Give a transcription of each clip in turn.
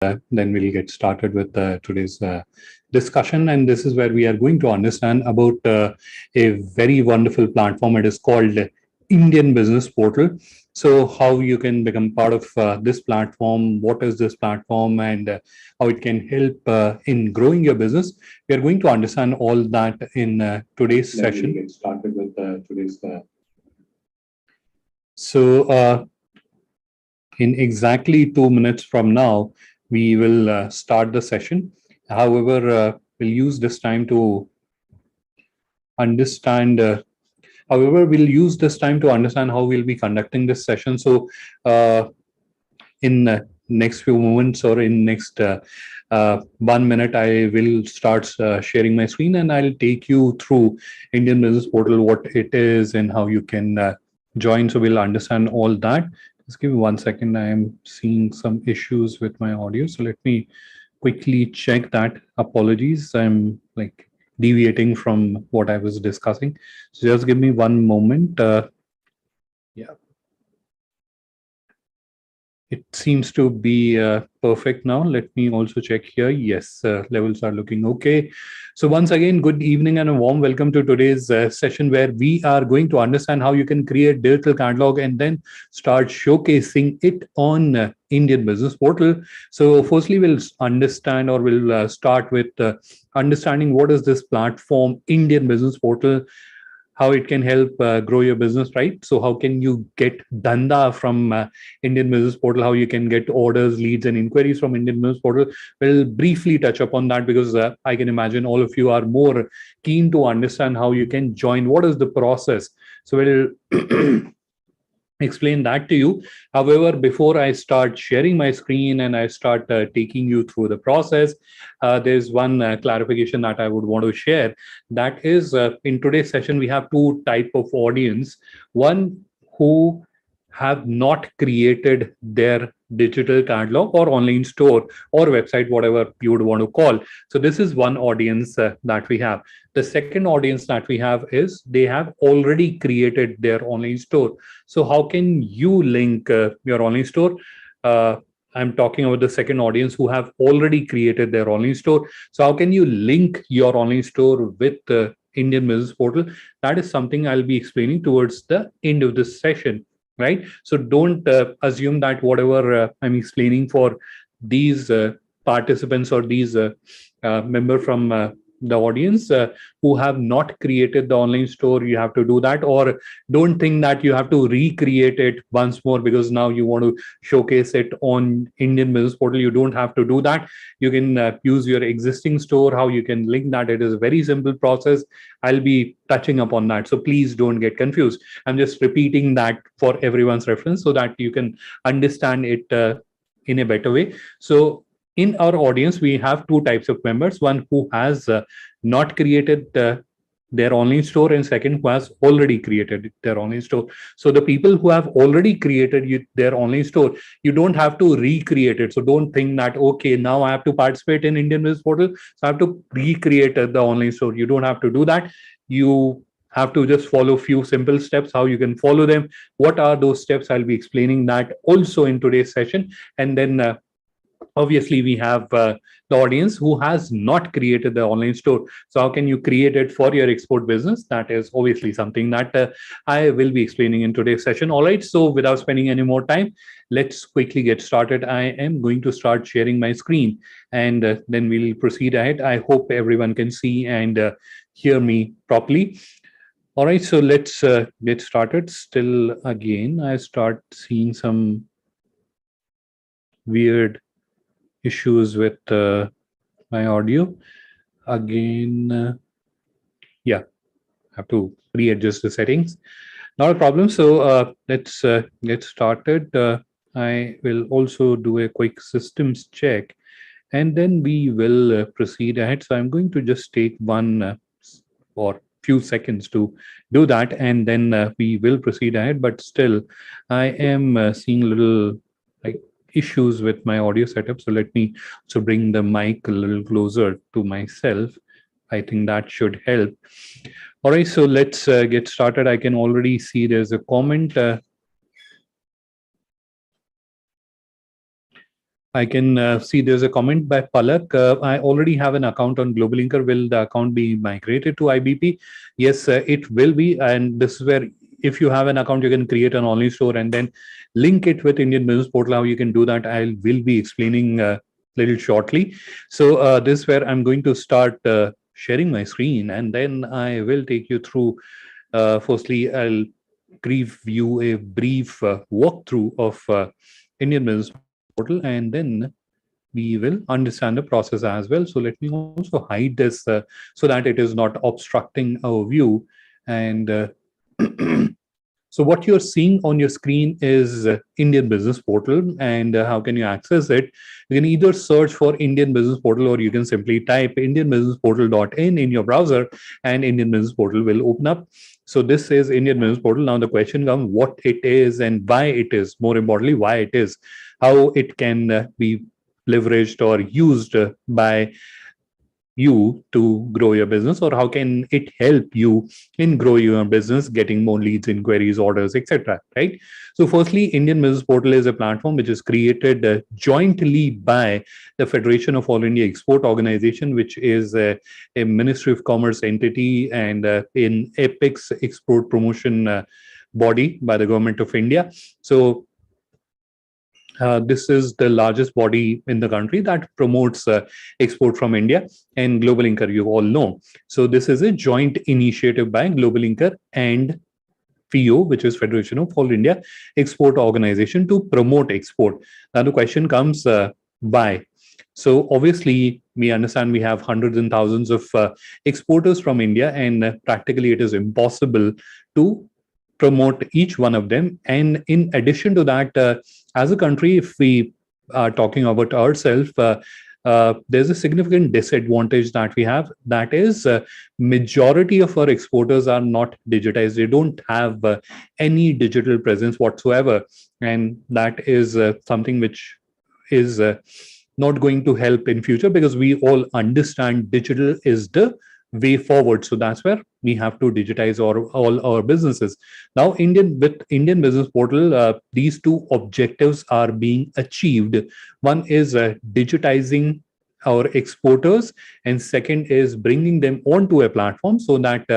then we'll get started with today's discussion. And this is where we are going to understand about a very wonderful platform. It is called Indian Business Portal. So how you can become part of this platform, what is this platform, and how it can help in growing your business. We are going to understand all that in today's session. We'll get started with today's. In exactly 2 minutes from now, we will start the session. However, we'll use this time to understand. However, we'll use this time to understand how we'll be conducting this session. So, in next few moments or in next 1 minute, I will start sharing my screen, and I'll take you through Indian Business Portal, what it is, and how you can join. So we'll understand all that. Just give me 1 second. I am seeing some issues with my audio. So let me quickly check that. Apologies. I'm like deviating from what I was discussing. So just give me 1 moment. Yeah. It seems to be perfect now. Let me also check here. Yes, levels are looking okay. So once again, good evening and a warm welcome to today's session where we are going to understand how you can create digital catalog and then start showcasing it on Indian Business Portal. So firstly, we'll understand or we'll start with understanding what is this platform, Indian Business Portal, how it can help grow your business, right? So how can you get danda from Indian Business Portal, how you can get orders, leads, and inquiries from Indian Business Portal. We'll briefly touch upon that because I can imagine all of you are more keen to understand how you can join. What is the process? So we'll explain that to you. However, before I start sharing my screen and I start taking you through the process, there's one clarification that I would want to share. That is, in today's session, we have two type of audience. One who have not created their digital catalog or online store or website, whatever you would want to call. So this is one audience that we have. The second audience that we have is they have already created their online store. So how can you link your online store? I'm talking about the second audience who have already created their online store. So how can you link your online store with the Indian Business Portal? That is something I'll be explaining towards the end of this session, right? So don't assume that whatever I'm explaining for these participants or these member from the audience who have not created the online store, you have to do that, or don't think that you have to recreate it once more because now you want to showcase it on Indian Business Portal. You don't have to do that. You can use your existing store, how you can link that. It is a very simple process. I'll be touching upon that. So please don't get confused. I'm just repeating that for everyone's reference so that you can understand it in a better way. So in our audience, we have two types of members. One who has not created their online store, and second who has already created their online store. So the people who have already created their online store, you don't have to recreate it. So don't think that, okay, now I have to participate in Indian Business Portal, so I have to recreate the online store. You don't have to do that. You have to just follow few simple steps. How you can follow them, what are those steps? I'll be explaining that also in today's session. And then obviously we have the audience who has not created the online store. So how can you create it for your export business? That is obviously something that I will be explaining in today's session. All right, so without spending any more time, let's quickly get started. I am going to start sharing my screen, and then we'll proceed ahead. I hope everyone can see and hear me properly. All right, so let's get started. Still, again, I start seeing some weird issues with my audio. Again, yeah, have to readjust the settings. Not a problem. So let's get started. I will also do a quick systems check, and then we will proceed ahead. So I'm going to just take one or few seconds to do that, and then we will proceed ahead. But still, I am seeing a little like issues with my audio setup. So let me also bring the mic a little closer to myself. I think that should help. All right, so let's get started. I can already see there's a comment. I can see there's a comment by Palak. I already have an account on GlobalLinker. Will the account be migrated to IBP? Yes, it will be. And this is where, if you have an account, you can create an online store and then link it with Indian Business Portal. How you can do that, I will be explaining little shortly. So this is where I'm going to start sharing my screen, and then I will take you through. Firstly, I'll give you a brief walkthrough of Indian Business Portal, and then we will understand the process as well. So let me also hide this so that it is not obstructing our view. And so what you're seeing on your screen is Indian Business Portal, and how can you access it? You can either search for Indian Business Portal, or you can simply type indianbusinessportal.in in your browser, and Indian Business Portal will open up. So this is Indian Business Portal. Now the question comes: what it is and why it is. More importantly, why it is, how it can be leveraged or used by you to grow your business, or how can it help you in grow your business, getting more leads, inquiries, orders, etc. Right? So firstly, Indian Business Portal is a platform which is created jointly by the Federation of All India Export Organization, which is a Ministry of Commerce entity, and in Apex export promotion body by the government of India. So this is the largest body in the country that promotes export from India, and GlobalLinker, you all know. So this is a joint initiative by GlobalLinker and FIO, which is Federation of All India Export Organization, to promote export. Now the question comes, why? So obviously, we understand we have hundreds and thousands of exporters from India, and practically it is impossible to promote each one of them. And in addition to that, as a country, if we are talking about ourselves, there's a significant disadvantage that we have. That is, majority of our exporters are not digitized. They don't have any digital presence whatsoever, and that is something which is not going to help in future, because we all understand digital is the way forward. So that's where we have to digitize all our businesses. Now, with Indian Business Portal, these two objectives are being achieved. One is digitizing our exporters, and second is bringing them onto a platform so that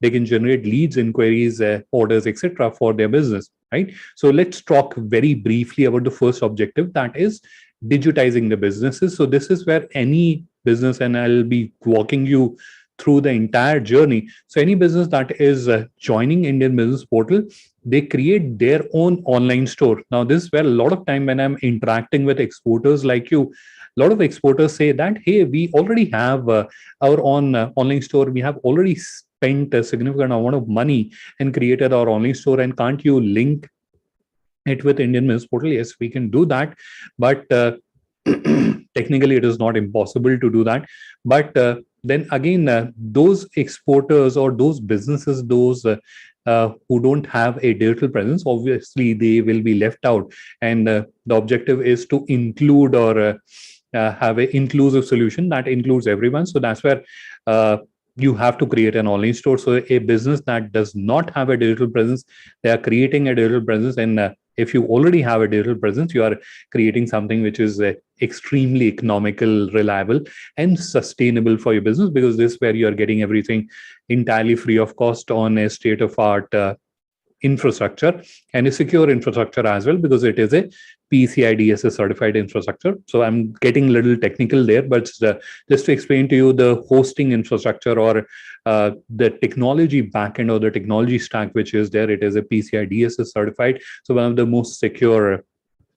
they can generate leads, inquiries, orders, etc. for their business. Right. So let's talk very briefly about the first objective, that is digitizing the businesses. So this is where any business, and I'll be walking you through the entire journey. So any business that is joining Indian Business Portal, they create their own online store. Now this is where a lot of time when I'm interacting with exporters like you, a lot of exporters say that, hey, we already have our own online store. We have already spent a significant amount of money and created our online store, and can't you link it with Indian Business Portal? Yes, we can do that, but technically it is not impossible to do that. But then again, those exporters or those businesses, those who don't have a digital presence, obviously they will be left out. And the objective is to include, or have an inclusive solution that includes everyone. So that's where you have to create an online store. So a business that does not have a digital presence, they are creating a digital presence. And if you already have a digital presence, you are creating something which is extremely economical, reliable, and sustainable for your business, because this is where you are getting everything entirely free of cost on a state of art infrastructure, and a secure infrastructure as well, because it is a PCI DSS certified infrastructure. So I'm getting a little technical there, but just to explain to you the hosting infrastructure, or the technology backend, or the technology stack which is there, it is a PCI DSS certified. So one of the most secure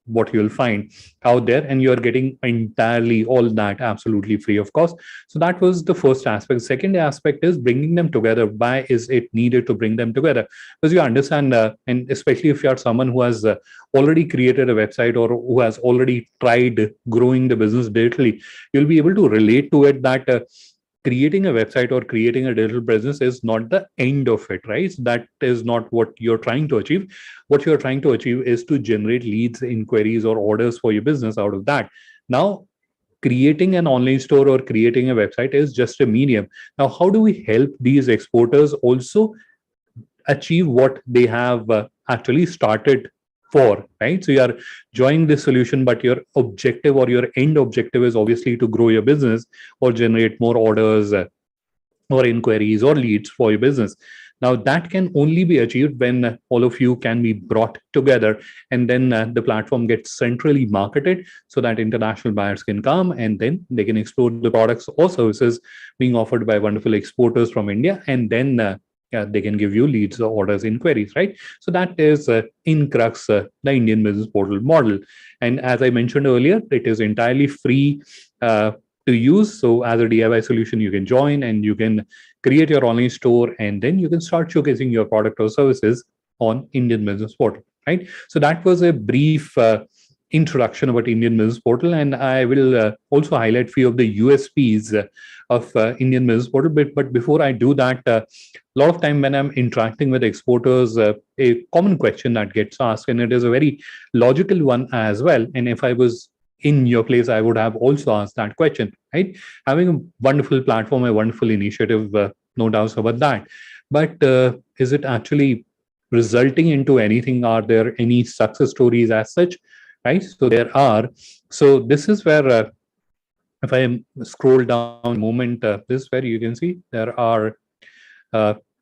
what you'll find out there, and you're getting entirely all that absolutely free of cost. So that was the first aspect. Second aspect is bringing them together. Why is it needed to bring them together? Because you understand, and especially if you're someone who has already created a website, or who has already tried growing the business digitally, you'll be able to relate to it that creating a website or creating a digital presence is not the end of it, right? That is not what you're trying to achieve. What you're trying to achieve is to generate leads, inquiries, or orders for your business out of that. Now, creating an online store or creating a website is just a medium. Now, how do we help these exporters also achieve what they have actually started for, right? So you are joining this solution, but your objective or your end objective is obviously to grow your business or generate more orders, or inquiries or leads for your business. Now, that can only be achieved when all of you can be brought together, and then the platform gets centrally marketed so that international buyers can come and then they can explore the products or services being offered by wonderful exporters from India, and then they can give you leads or orders, inquiries, right? So that is in crux the Indian business portal model. And as I mentioned earlier, it is entirely free to use. So as a DIY solution, you can join and you can create your online store, and then you can start showcasing your product or services on Indian business portal, right? So that was a brief introduction about Indian business portal, and I will also highlight few of the USPs of Indian business portal. But before I do that, a lot of time when I'm interacting with exporters, a common question that gets asked, and it is a very logical one as well. And if I was in your place, I would have also asked that question, right? Having a wonderful platform, a wonderful initiative, no doubts about that. But is it actually resulting into anything? Are there any success stories as such, right? So there are. So this is where, if I scroll down a moment, this is where you can see there are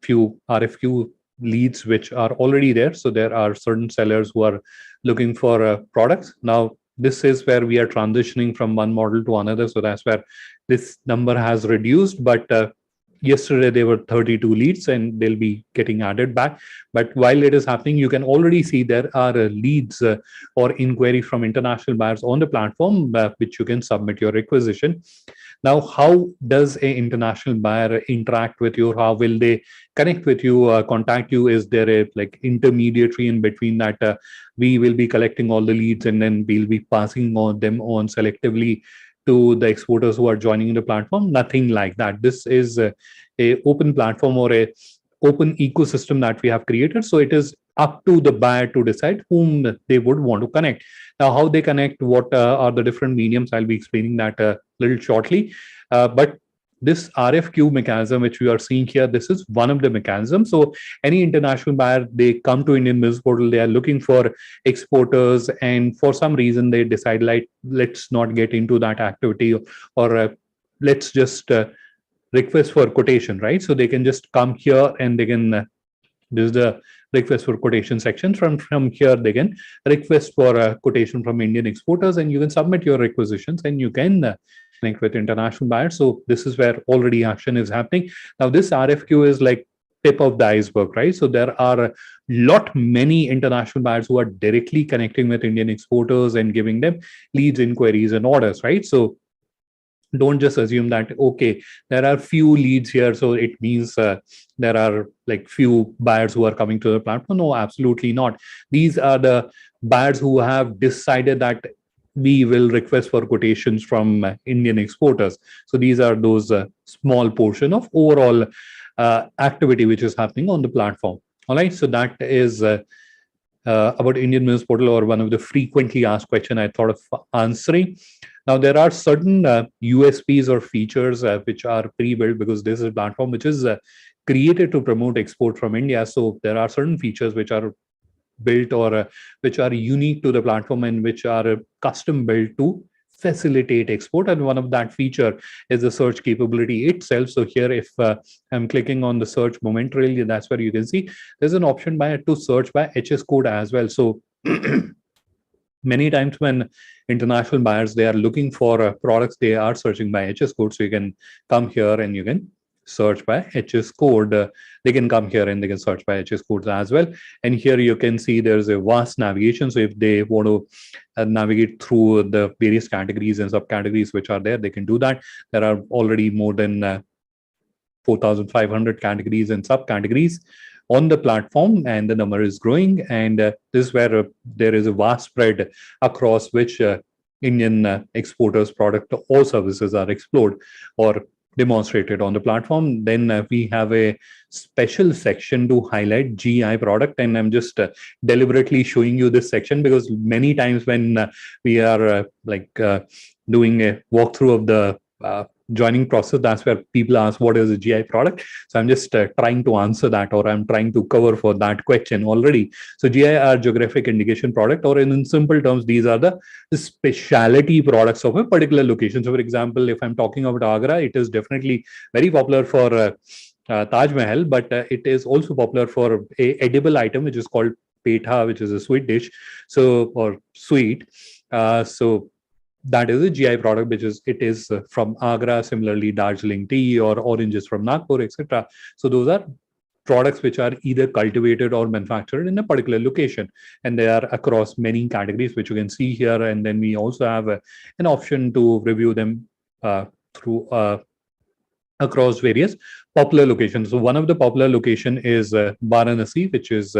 few RFQ leads which are already there. So there are certain sellers who are looking for products. Now, this is where we are transitioning from one model to another. So that's where this number has reduced. But yesterday there were 32 leads and they'll be getting added back. But while it is happening, you can already see there are leads or inquiry from international buyers on the platform, which you can submit your requisition. Now, how does a international buyer interact with you? How will they connect with you, contact you? Is there a like intermediary in between that we will be collecting all the leads and then we'll be passing on them on selectively to the exporters who are joining the platform? Nothing like that. This is a open platform or a open ecosystem that we have created. So it is up to the buyer to decide whom they would want to connect. Now, how they connect, what are the different mediums? I'll be explaining that a little shortly. But this RFQ mechanism, which we are seeing here, this is one of the mechanisms. So any international buyer, they come to Indian business portal, they are looking for exporters, and for some reason they decide like, let's not get into that activity, or let's just request for quotation, right? So they can just come here and they can this is the request for quotation section. From here they can request for a quotation from Indian exporters, and you can submit your requisitions and you can connect with international buyers. So this is where already action is happening. Now this RFQ is like tip of the iceberg, right? So there are a lot many international buyers who are directly connecting with Indian exporters and giving them leads, inquiries, and orders, right? So don't just assume that okay, there are few leads here, so it means there are like few buyers who are coming to the platform. No, absolutely not. These are the buyers who have decided that we will request for quotations from Indian exporters. So these are those small portion of overall activity which is happening on the platform. All right, so that is about Indian business portal, or one of the frequently asked question I thought of answering. Now, there are certain USPs or features which are pre-built, because this is a platform which is created to promote export from India. So there are certain features which are built, or which are unique to the platform, and which are custom built to facilitate export. And one of that feature is the search capability itself. So here, if I'm clicking on the search momentarily, that's where you can see there's an option to search by HS code as well. So many times when international buyers, they are looking for products, they are searching by HS code. So you can come here and you can search by HS code. They can come here and they can search by HS codes as well. And here you can see there's a vast navigation. So if they want to navigate through the various categories and subcategories which are there, they can do that. There are already more than 4,500 categories and subcategories on the platform, and the number is growing. And this is where there is a vast spread across which Indian exporters' product or services are explored or demonstrated on the platform. Then we have a special section to highlight GI product, and I'm just deliberately showing you this section because many times when we are doing a walkthrough of the joining process, that's where people ask what is a GI product. So I'm just trying to answer that, or I'm trying to cover for that question already. So GI are geographic indication product, or in simple terms, these are the specialty products of a particular location. So for example, if I'm talking about Agra, it is definitely very popular for Taj Mahal, but it is also popular for a edible item which is called petha, which is a sweet dish, so or sweet. So that is a GI product, which is it is from Agra. Similarly, Darjeeling tea or oranges from Nagpur, etc. So those are products which are either cultivated or manufactured in a particular location, and they are across many categories, which you can see here. And then we also have an option to review them through across various popular locations. So one of the popular location is Varanasi, which is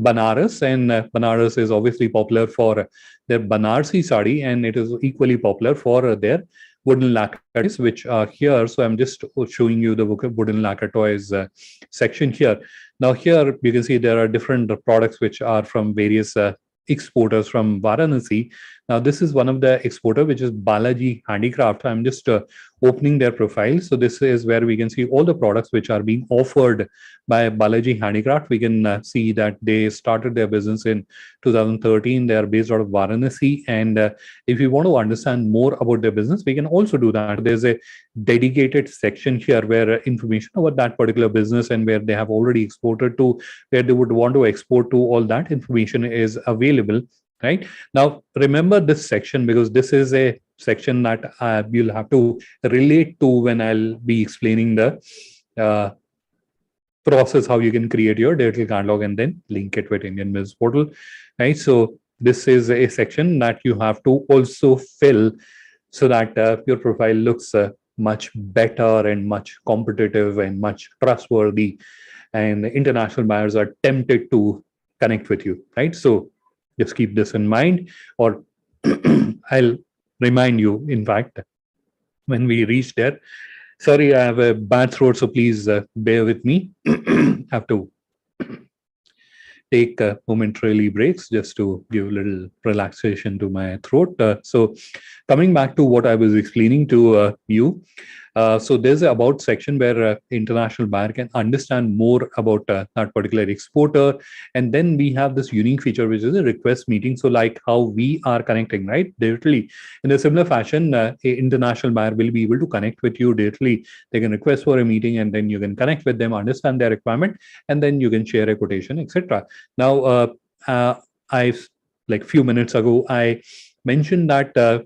Banaras, and Banaras is obviously popular for their Banarsi sari, and it is equally popular for their wooden lacquer toys, which are here. So I'm just showing you the wooden lacquer toys section here. Now here you can see there are different products which are from various exporters from Varanasi. Now this is one of the exporter, which is Balaji Handicraft. I'm just opening their profile. So this is where we can see all the products which are being offered by Balaji Handicraft. We can see that they started their business in 2013. They are based out of Varanasi. And if you want to understand more about their business, we can also do that. There's a dedicated section here where information about that particular business and where they have already exported to, where they would want to export to, all that information is available. Right now, remember this section, because this is a section that you'll have to relate to when I'll be explaining the process, how you can create your digital catalog and then link it with Indian Business Portal. Right. So this is a section that you have to also fill so that your profile looks much better and much competitive and much trustworthy, and international buyers are tempted to connect with you. Right. So just keep this in mind, or I'll remind you, in fact, when we reach there. Sorry, I have a bad throat, so please bear with me. Have to take momentarily breaks just to give a little relaxation to my throat. So coming back to what I was explaining to you, so there's a about section where international buyer can understand more about that particular exporter. And then we have this unique feature, which is a request meeting. So like how we are connecting, right, digitally, in a similar fashion, a international buyer will be able to connect with you digitally. They can request for a meeting, and then you can connect with them, understand their requirement, and then you can share a quotation, etc. Now, I've like few minutes ago, I mentioned that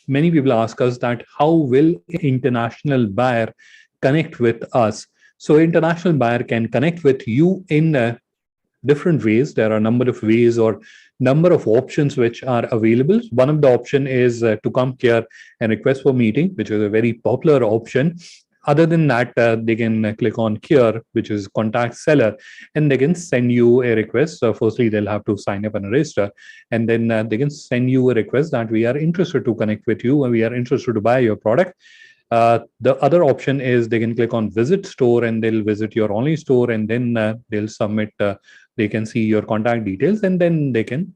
many people ask us that how will international buyer connect with us. So international buyer can connect with you in different ways. There are a number of ways or number of options which are available. One of the option is to come here and request for meeting, which is a very popular option. Other than that, they can click on here, which is contact seller, and they can send you a request. So firstly, they'll have to sign up and register, and then they can send you a request that we are interested to connect with you and we are interested to buy your product. The other option is they can click on visit store, and they'll visit your online store, and then they'll submit, they can see your contact details, and then they can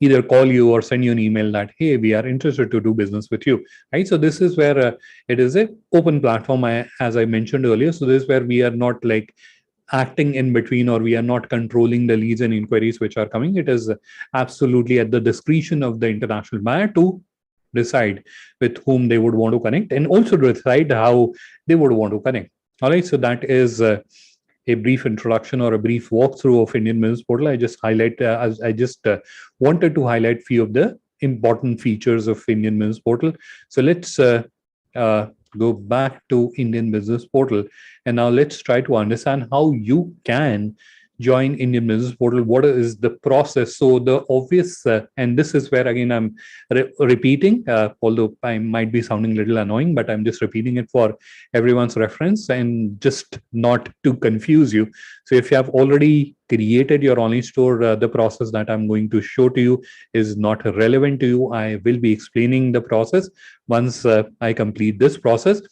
either call you or send you an email that, hey, we are interested to do business with you. Right. So this is where it is a open platform, as I mentioned earlier. So this is where we are not like acting in between, or we are not controlling the leads and inquiries which are coming. It is absolutely at the discretion of the international buyer to decide with whom they would want to connect, and also decide how they would want to connect. All right. So that is a brief introduction or a brief walkthrough of Indian Business Portal. I just wanted to highlight few of the important features of Indian Business Portal. So let's go back to Indian Business Portal, and now let's try to understand how you can join Indian Business Portal. What is the process? So the obvious, and this is where again I'm repeating, although I might be sounding a little annoying, but I'm just repeating it for everyone's reference and just not to confuse you. So if you have already created your online store, the process that I'm going to show to you is not relevant to you. I will be explaining the process once I complete this process.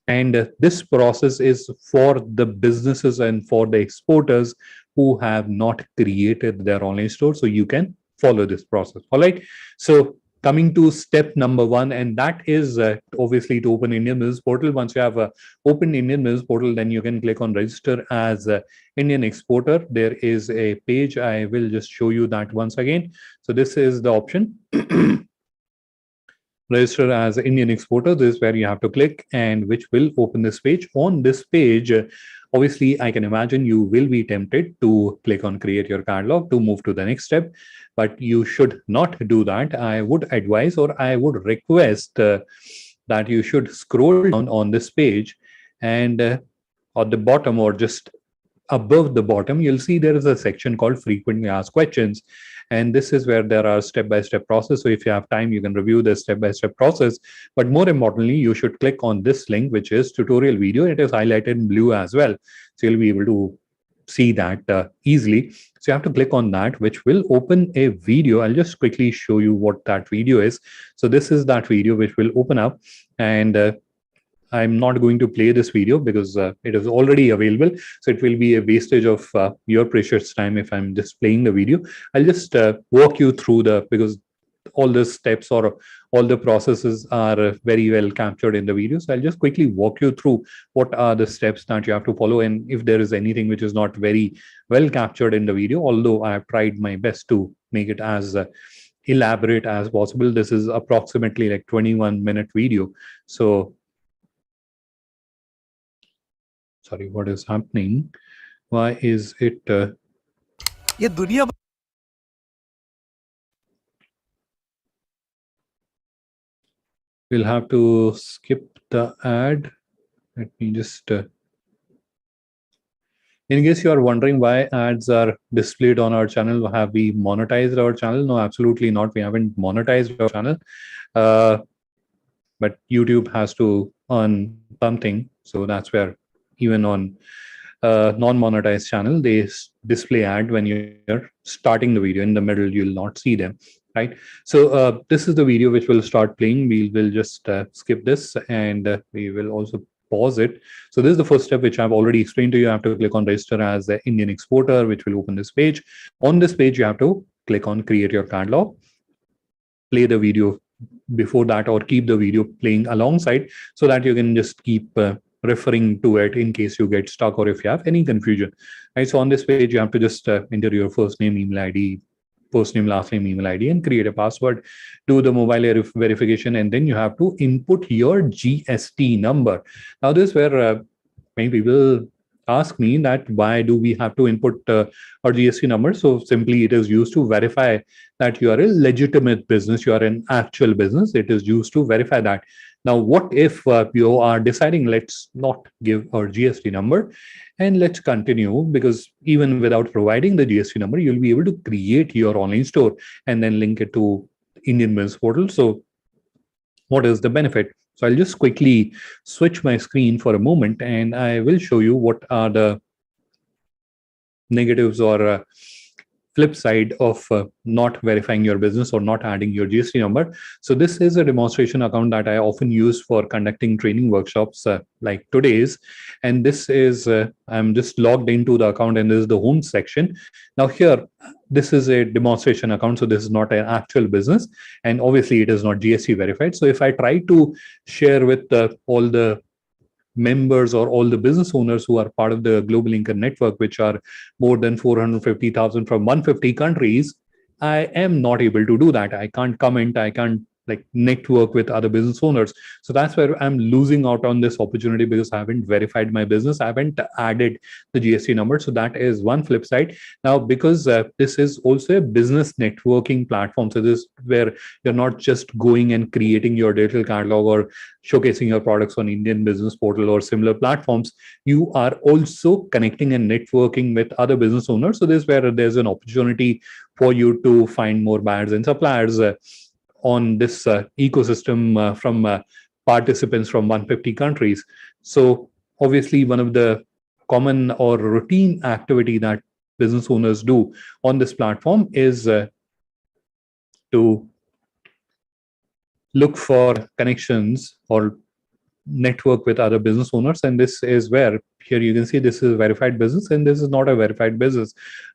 And this process is for the businesses and for the exporters who have not created their online store. So you can follow this process. All right. So coming to step number one, and that is obviously to open Indian Business Portal. Once you have opened Indian Business Portal, then you can click on register as Indian exporter. There is a page. I will just show you that once again. So this is the option. Register as Indian exporter. This is where you have to click, and which will open this page. On this page, obviously, I can imagine you will be tempted to click on create your catalog to move to the next step, but you should not do that. I would advise, or I would request that you should scroll down on this page, and at the bottom or just above the bottom, you'll see there is a section called frequently asked questions. And this is where there are step-by-step process. So if you have time, you can review the step-by-step process. But more importantly, you should click on this link, which is tutorial video. It is highlighted in blue as well. So you'll be able to see that easily. So you have to click on that, which will open a video. I'll just quickly show you what that video is. So this is that video which will open up, and I'm not going to play this video because it is already available. So it will be a wastage of your precious time if I'm just playing the video. I'll just walk you through because all the steps or all the processes are very well captured in the video. So I'll just quickly walk you through what are the steps that you have to follow. And if there is anything which is not very well captured in the video, although I have tried my best to make it as elaborate as possible. This is approximately like 21-minute video. So sorry, what is happening? Why is it? We'll have to skip the ad. Let me just. In case you are wondering why ads are displayed on our channel, have we monetized our channel? No, absolutely not. We haven't monetized our channel. But YouTube has to earn something. So that's where even on non-monetized channel, they display ad when you're starting the video. In the middle, you'll not see them, right? So this is the video which will start playing. We will just skip this, and we will also pause it. So this is the first step, which I've already explained to you. You have to click on register as an Indian exporter, which will open this page. On this page, you have to click on create your catalog, play the video before that, or keep the video playing alongside so that you can just keep referring to it in case you get stuck or if you have any confusion, right? So on this page, you have to just enter your first name, email ID, first name, last name, email ID, and create a password, do the mobile verification, and then you have to input your GST number. Now this is where many people ask me that why do we have to input our GST number? So simply it is used to verify that you are a legitimate business, you are an actual business. It is used to verify that. Now, what if you are deciding, let's not give our GST number and let's continue, because even without providing the GST number, you'll be able to create your online store and then link it to Indian Business Portal. So what is the benefit? So I'll just quickly switch my screen for a moment, and I will show you what are the negatives or flip side of not verifying your business or not adding your GST number. So this is a demonstration account that I often use for conducting training workshops like today's. And this is, I'm just logged into the account, and this is the home section. Now here, this is a demonstration account. So this is not an actual business. And obviously it is not GST verified. So if I try to share with all the members or all the business owners who are part of the GlobalLinker network, which are more than 450,000 from 150 countries, I am not able to do that. I can't comment. I can't like network with other business owners. So that's where I'm losing out on this opportunity, because I haven't verified my business. I haven't added the GST number. So that is one flip side. Now, because this is also a business networking platform. So this is where you're not just going and creating your digital catalog or showcasing your products on Indian Business Portal or similar platforms. You are also connecting and networking with other business owners. So this is where there's an opportunity for you to find more buyers and suppliers on this ecosystem from participants from 150 countries. So obviously one of the common or routine activity that business owners do on this platform is to look for connections or network with other business owners. And this is where here you can see this is a verified business and this is not a verified business.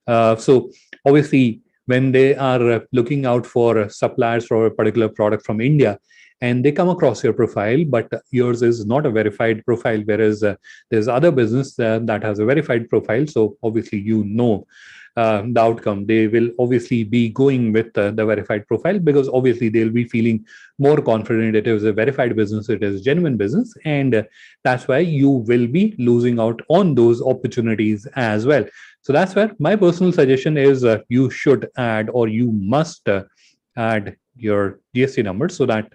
So obviously when they are looking out for suppliers for a particular product from India, and they come across your profile, but yours is not a verified profile, whereas there's other business that has a verified profile. So obviously, the outcome. They will obviously be going with the verified profile, because obviously they'll be feeling more confident it is a verified business, it is genuine business, and that's why you will be losing out on those opportunities as well. So that's where my personal suggestion is, you should add, or you must add your GST number, so that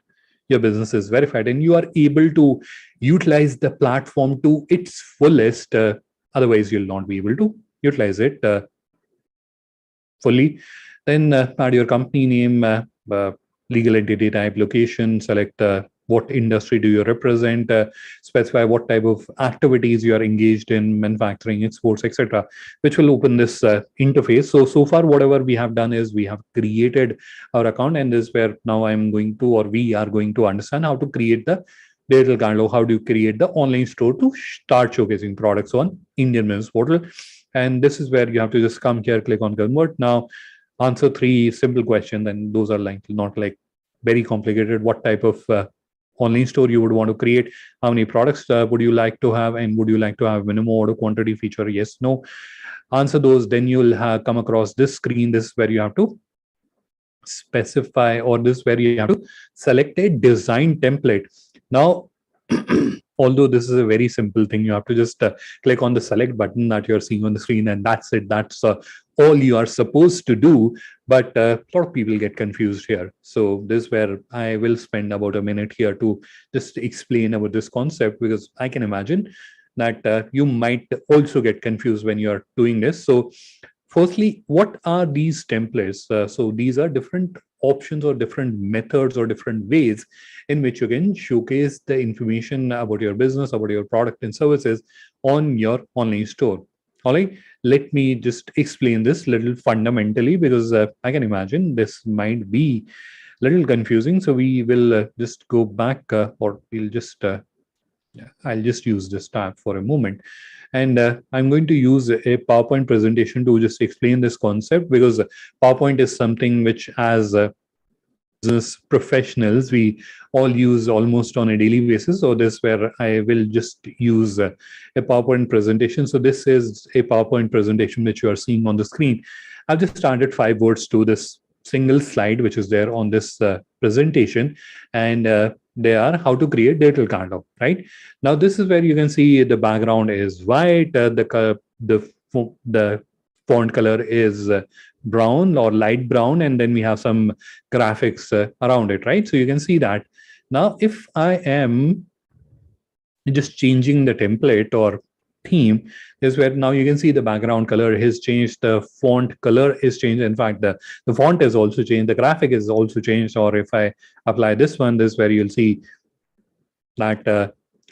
your business is verified and you are able to utilize the platform to its fullest. Otherwise, you'll not be able to utilize it fully. Then add your company name, legal entity type, location, select what industry do you represent, specify what type of activities you are engaged in, manufacturing, exports, etc., which will open this interface. So far, whatever we have done is we have created our account, and this is where now I'm going to, or we are going to understand how to create the digital catalog. How do you create the online store to start showcasing products on Indian Business Portal? And this is where you have to just come here, click on convert. Now, answer 3 simple questions, and those are like not like very complicated. What type of online store you would want to create? How many products would you like to have? And would you like to have minimum order quantity feature? Yes, no. Answer those. Then you'll come across this screen. This is where you have to specify, or this is where you have to select a design template. Now, although this is a very simple thing, you have to just click on the select button that you're seeing on the screen, and that's it. That's all you are supposed to do. But a lot of people get confused here. So this is where I will spend about a minute here to just explain about this concept, because I can imagine that you might also get confused when you're doing this. So firstly, what are these templates? So these are different options or different methods or different ways in which you can showcase the information about your business, about your product and services on your online store. All right, let me just explain this little fundamentally, because I can imagine this might be a little confusing. So we will just go back, or we'll just I'll just use this tab for a moment. And I'm going to use a PowerPoint presentation to just explain this concept, because PowerPoint is something which, as business professionals, we all use almost on a daily basis. So this where I will just use a PowerPoint presentation. So this is a PowerPoint presentation which you are seeing on the screen. I've just added 5 words to this single slide which is there on this presentation, and they are how to create digital catalog. Right now, this is where you can see the background is white, the font color is brown or light brown, and then we have some graphics around it, right? So you can see that. Now, if I am just changing the template or theme, is where now you can see the background color has changed, the font color is changed. In fact, the font is also changed, the graphic is also changed. Or if I apply this one, this is where you'll see that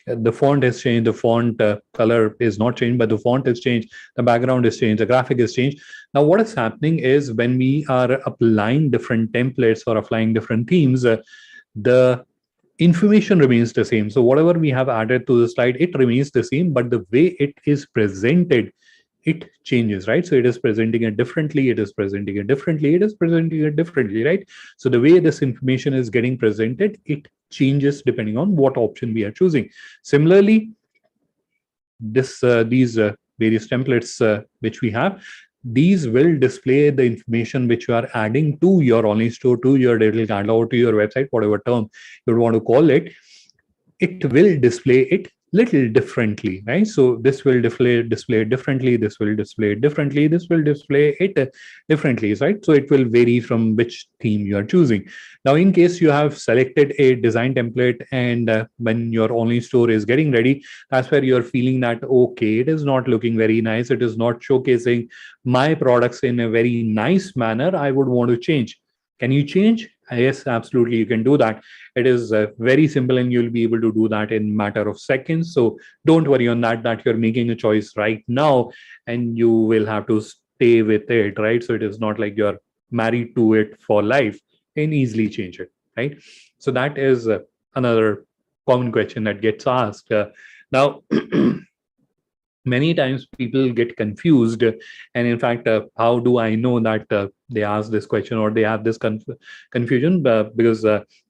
the font has changed, the font color is not changed, but the font is changed, the background is changed, the graphic is changed. Now, what is happening is when we are applying different templates or applying different themes, the information remains the same. So whatever we have added to the slide, it remains the same, but the way it is presented, it changes, right? So it is presenting it differently, it is presenting it differently, it is presenting it differently, right? So the way this information is getting presented, it changes depending on what option we are choosing. Similarly, these various templates which we have, these will display the information which you are adding to your online store, to your digital catalog, to your website, whatever term you would want to call it. It will display it little differently, right? So this will display it differently, this will display it differently, this will display it differently, right? So it will vary from which theme you are choosing. Now, in case you have selected a design template, and when your online store is getting ready, that's where you're feeling that, okay, it is not looking very nice, it is not showcasing my products in a very nice manner, I would want to change. Can you change? Yes, absolutely, you can do that. It is very simple, and you'll be able to do that in matter of seconds. So don't worry on that you're making a choice right now, and you will have to stay with it, right? So it is not like you're married to it for life, and easily change it, right? So that is another common question that gets asked. Now, many times people get confused, and in fact, how do I know that they ask this question or they have this confusion? Because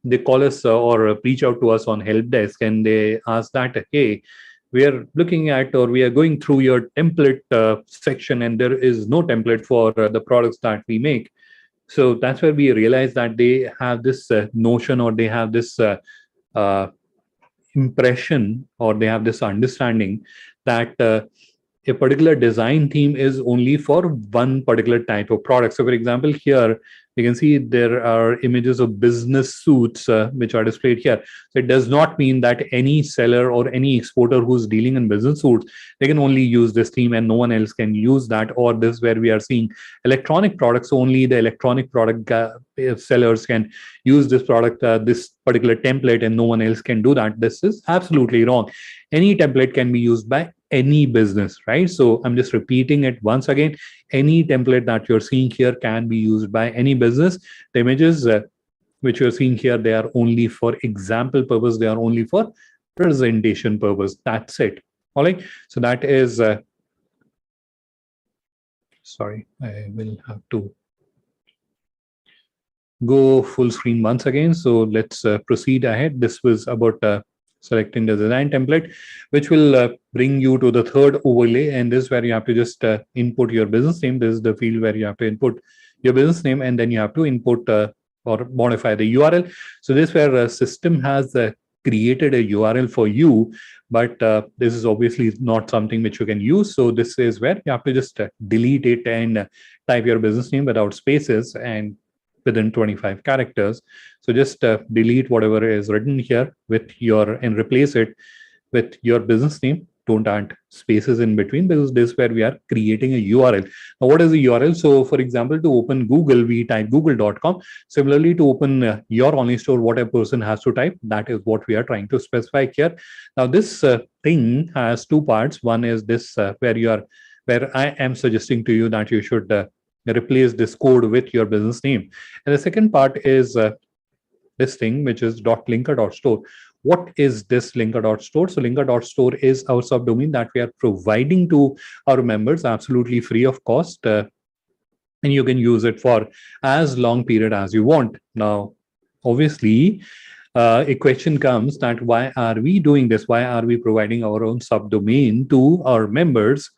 they call us or reach out to us on help desk, and they ask that, hey, we are looking at or we are going through your template section, and there is no template for the products that we make. So that's where we realize that they have this notion, or they have this uh, impression, or they have this understanding that a particular design theme is only for one particular type of product. So, for example, here you can see there are images of business suits which are displayed here. So, it does not mean that any seller or any exporter who's dealing in business suits, they can only use this theme and no one else can use that. Or this where we are seeing electronic products, only the electronic product sellers can use this product, this particular template, and no one else can do that. This is absolutely wrong. Any template can be used by any business, right? So I'm just repeating it once again. Any template that you're seeing here can be used by any business. The images which you're seeing here, they are only for example purpose. They are only for presentation purpose. That's it. All right. So that is, sorry, I will have to go full screen once again. So let's proceed ahead. This was about selecting the design template, which will bring you to the third overlay. And this is where you have to just input your business name. This is the field where you have to input your business name, and then you have to input or modify the URL. So this is where a system has created a URL for you, but this is obviously not something which you can use. So this is where you have to just delete it and type your business name without spaces and within 25 characters. So just delete whatever is written here with your and replace it with your business name. Don't add spaces in between, because this is where we are creating a URL. Now, what is a URL? So, for example, to open Google, we type google.com. Similarly, to open your online store, what a person has to type, that is what we are trying to specify here. Now, this thing has two parts. One is this where I am suggesting to you that you should replace this code with your business name. And the second part is this thing, which is .linker.store. What is this linker.store? So linker.store is our subdomain that we are providing to our members absolutely free of cost. And you can use it for as long period as you want. Now, obviously, a question comes that why are we doing this? Why are we providing our own subdomain to our members?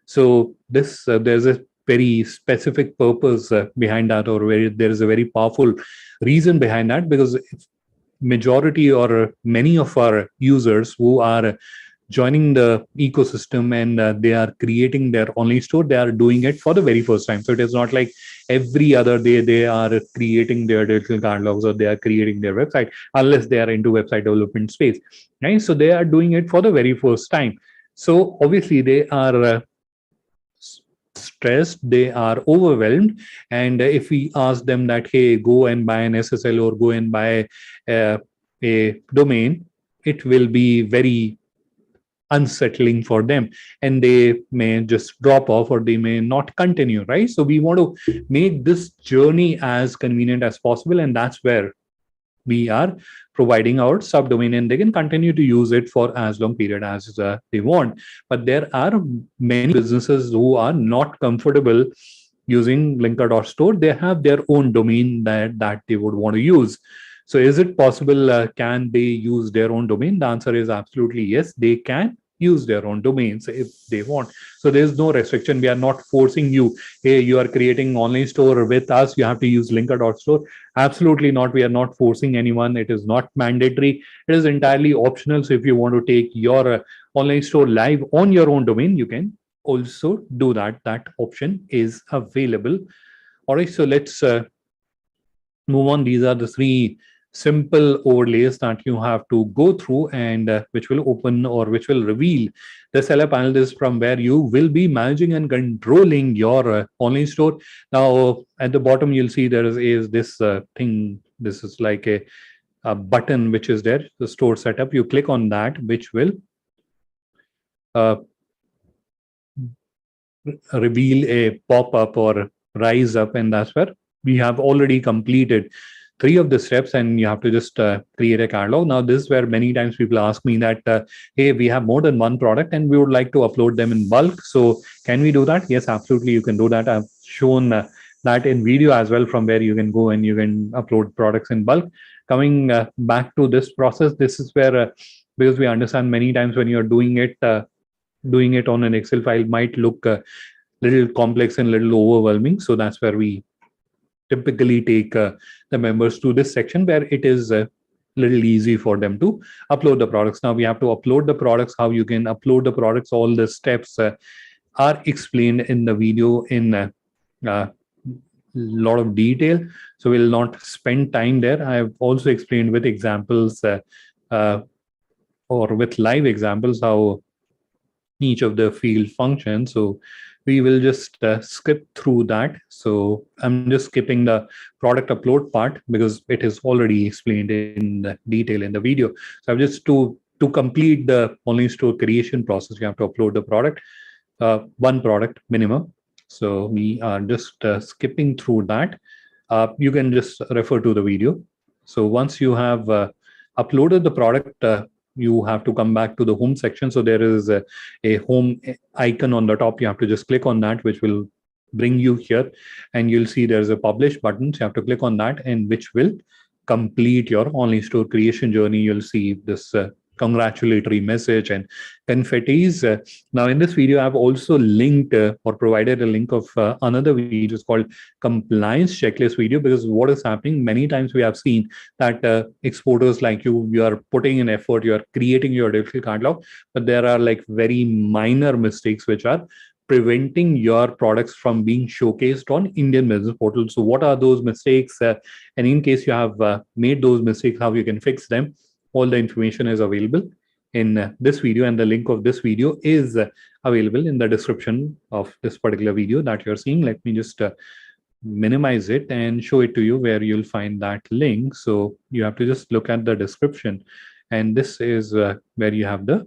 So this there's a very specific purpose behind that, or there is a very powerful reason behind that, because majority or many of our users who are joining the ecosystem and they are creating their online store, they are doing it for the very first time. So it is not like every other day they are creating their digital catalogs or they are creating their website, unless they are into website development space, right? So they are doing it for the very first time. So obviously they are stressed, they are overwhelmed. And if we ask them that, hey, go and buy an SSL or go and buy a domain, it will be very unsettling for them, and they may just drop off or they may not continue, right? So we want to make this journey as convenient as possible, and that's where we are providing our subdomain, and they can continue to use it for as long period as they want. But there are many businesses who are not comfortable using linker.store. They have their own domain that they would want to use. So is it possible, can they use their own domain? The answer is absolutely yes, they can use their own domains if they want. So there's no restriction. We are not forcing you, hey, you are creating online store with us, you have to use linker.store. Absolutely not. We are not forcing anyone. It is not mandatory. It is entirely optional. So if you want to take your online store live on your own domain, you can also do that. That option is available. All right. So let's move on. These are the three simple overlays that you have to go through, and which will open or which will reveal the seller panel. This is from where you will be managing and controlling your online store. Now at the bottom you'll see there is this thing. This is like a button which is there, the store setup. You click on that, which will reveal a pop-up or rise up, and that's where we have already completed three of the steps, and you have to just create a catalog. Now, this is where many times people ask me that, hey, we have more than one product and we would like to upload them in bulk. So can we do that? Yes, absolutely, you can do that. I've shown that in video as well, from where you can go and you can upload products in bulk. Coming back to this process, this is where, because we understand many times when you're doing it on an Excel file might look a little complex and little overwhelming. So that's where we typically take the members to this section where it is a little easy for them to upload the products. Now we have to upload the products. How you can upload the products, all the steps are explained in the video in a lot of detail. So we'll not spend time there. I've also explained with examples uh, or with live examples how each of the field functions. So we will just skip through that. So I'm just skipping the product upload part because it is already explained in the detail in the video. So I've just to complete the online store creation process, you have to upload the product, one product minimum. So we are just skipping through that. You can just refer to the video. So once you have uploaded the product, you have to come back to the home section. So there is a home icon on the top. You have to just click on that, which will bring you here, and you'll see there's a publish button. So you have to click on that, and which will complete your online store creation journey. You'll see this congratulatory message and confettis. Now in this video, I've also linked or provided a link of another video. It's called compliance checklist video, because what is happening many times we have seen that exporters like you are putting in effort, you are creating your digital catalog, but there are like very minor mistakes which are preventing your products from being showcased on Indian business portals. So what are those mistakes? And in case you have made those mistakes, how you can fix them? All the information is available in this video, and the link of this video is available in the description of this particular video that you're seeing. Let me just minimize it and show it to you where you'll find that link. So you have to just look at the description, and this is where you have the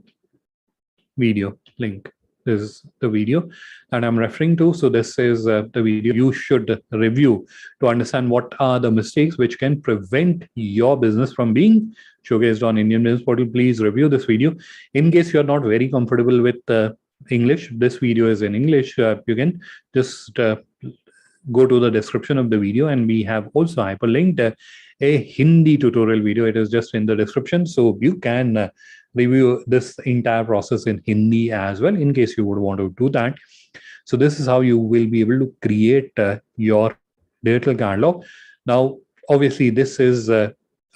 video link. This is the video that I'm referring to. So this is the video you should review to understand what are the mistakes which can prevent your business from being showcased on Indian business portal. Please review this video. In case you're not very comfortable with English, this video is in English. You can just go to the description of the video, and we have also hyperlinked a Hindi tutorial video. It is just in the description. So you can review this entire process in Hindi as well, in case you would want to do that. So this is how you will be able to create your digital catalog. Now, obviously, this is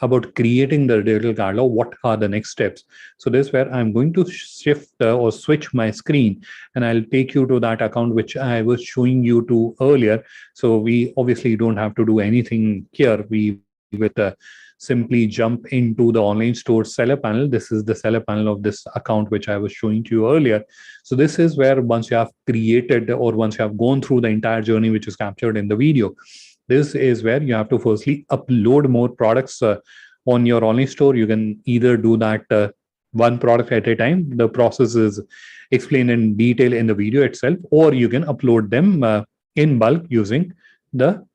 about creating the digital catalog. What are the next steps? So this is where I'm going to shift or switch my screen, and I'll take you to that account which I was showing you to earlier. So we obviously don't have to do anything here. We will simply jump into the online store seller panel. This is the seller panel of this account which I was showing to you earlier. So this is where once you have created or once you have gone through the entire journey which is captured in the video, this is where you have to firstly upload more products on your online store. You can either do that one product at a time. The process is explained in detail in the video itself, or you can upload them in bulk using the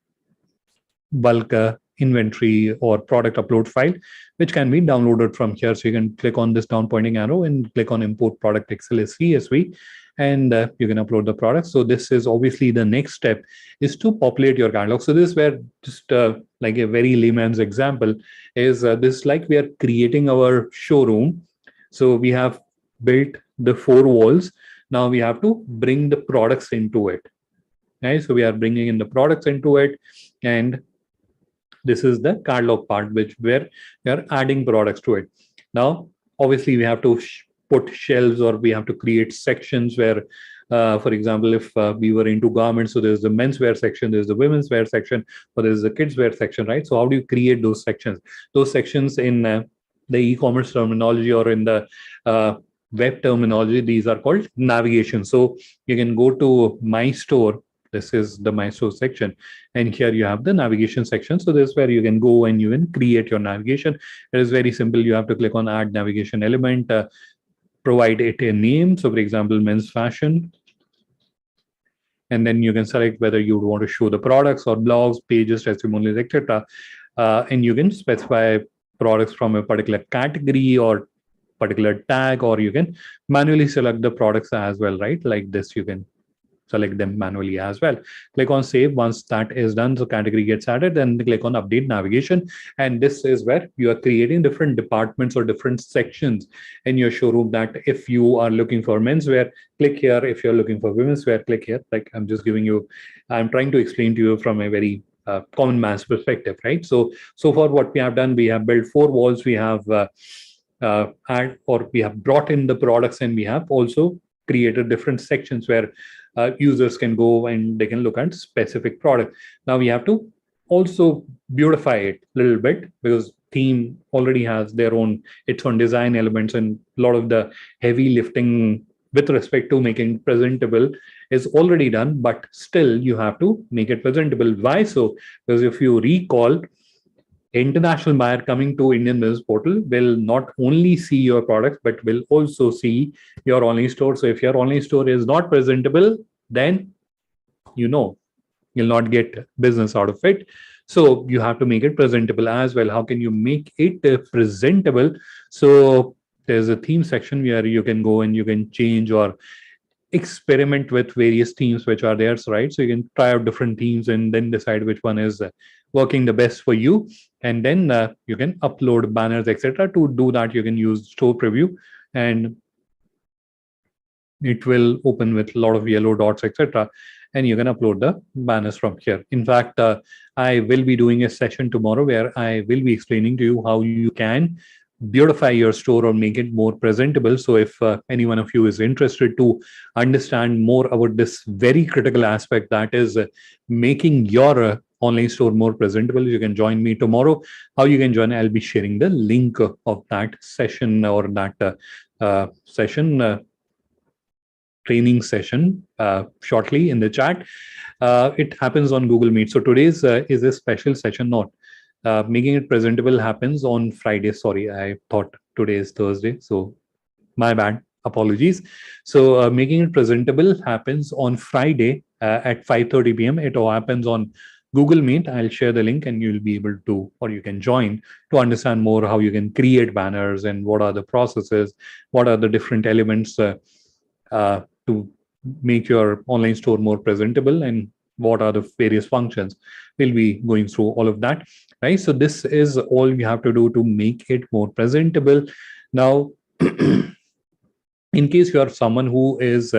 bulk inventory or product upload file, which can be downloaded from here. So you can click on this down pointing arrow and click on import product Excel as CSV, and you can upload the product. So this is obviously the next step is to populate your catalog. So this is where just like a very layman's example is this, like we are creating our showroom. So we have built the four walls. Now we have to bring the products into it. Right? So we are bringing in the products into it, and this is the catalog part, which where we are adding products to it. Now, obviously, we have to put shelves, or we have to create sections where, for example, if we were into garments, so there's the menswear section, there's the women's wear section, or there's the kids wear section, right? So how do you create those sections? Those sections in the e-commerce terminology or in the web terminology, these are called navigation. So you can go to My Store. This is the My Store section, and here you have the navigation section. So this is where you can go and you can create your navigation. It is very simple. You have to click on add navigation element, provide it a name. So for example, men's fashion. And then you can select whether you want to show the products or blogs, pages, testimonials, etc. and you can specify products from a particular category or particular tag, or you can manually select the products as well, right? Like this, you can select them manually as well. Click on save. Once that is done, the category gets added, then click on update navigation. And this is where you are creating different departments or different sections in your showroom, that if you are looking for menswear, click here. If you're looking for women's wear, click here. Like I'm trying to explain to you from a very common man's perspective, right? So far what we have done, we have built 4 walls. We have we have brought in the products, and we have also created different sections where users can go and they can look at specific product. Now we have to also beautify it a little bit, because theme already has its own design elements, and a lot of the heavy lifting with respect to making presentable is already done, but still you have to make it presentable. Why so? Because if you recall, international buyer coming to Indian business portal will not only see your products, but will also see your online store. So if your online store is not presentable, then you'll not get business out of it. So you have to make it presentable as well. How can you make it presentable? So there's a theme section where you can go and you can change or experiment with various themes which are there, right? So you can try out different themes and then decide which one is working the best for you, and then you can upload banners, etc. To do that, you can use store preview, and it will open with a lot of yellow dots, etc. And you can upload the banners from here. In fact, I will be doing a session tomorrow where I will be explaining to you how you can beautify your store or make it more presentable. So if any one of you is interested to understand more about this very critical aspect, that is making your online store more presentable, you can join me tomorrow. How you can join? I'll be sharing the link of that session, or that session training session shortly in the chat. It happens on Google Meet. So today's is a special session. Not making it presentable happens on Friday. Sorry, I thought today is Thursday. So my bad. Apologies. So making it presentable happens on Friday at 5:30 p.m. It all happens on Google Meet. I'll share the link, and you'll be able to, or you can join to understand more how you can create banners and what are the processes, what are the different elements to make your online store more presentable, and what are the various functions. We'll be going through all of that, right? So this is all you have to do to make it more presentable. Now, in case you are someone who is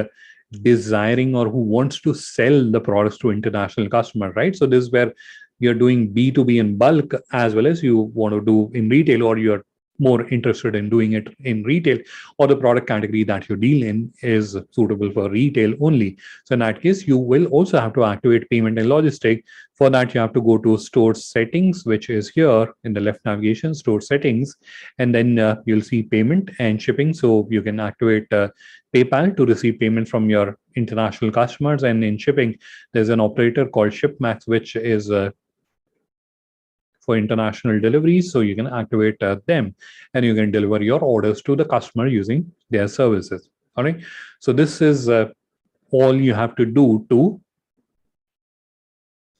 desiring or who wants to sell the products to international customers, right? So this is where you're doing B2B in bulk, as well as you want to do in retail, or you're more interested in doing it in retail, or the product category that you deal in is suitable for retail only. So in that case, you will also have to activate payment and logistic. For that, you have to go to store settings, which is here in the left navigation, store settings, and then you'll see payment and shipping. So you can activate PayPal to receive payment from your international customers. And in shipping, there's an operator called ShipMax, which is for international deliveries. So you can activate them, and you can deliver your orders to the customer using their services. All right. So this is all you have to do to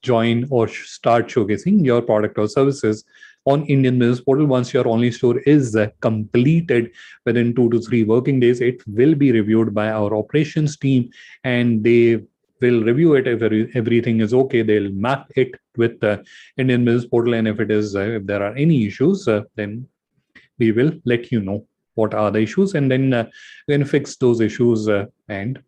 join or start showcasing your product or services on Indian Business Portal. Once your online store is completed within 2 to 3 working days, it will be reviewed by our operations team, and they will review it. If everything is okay, they'll map it with the Indian Business Portal, and if there are any issues, then we will let you know what are the issues, and then we can fix those issues and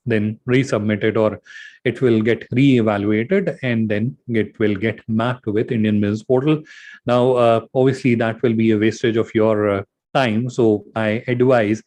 then resubmit it, or it will get re-evaluated, and then it will get mapped with Indian Business Portal. Now, obviously, that will be a wastage of your time. So I advise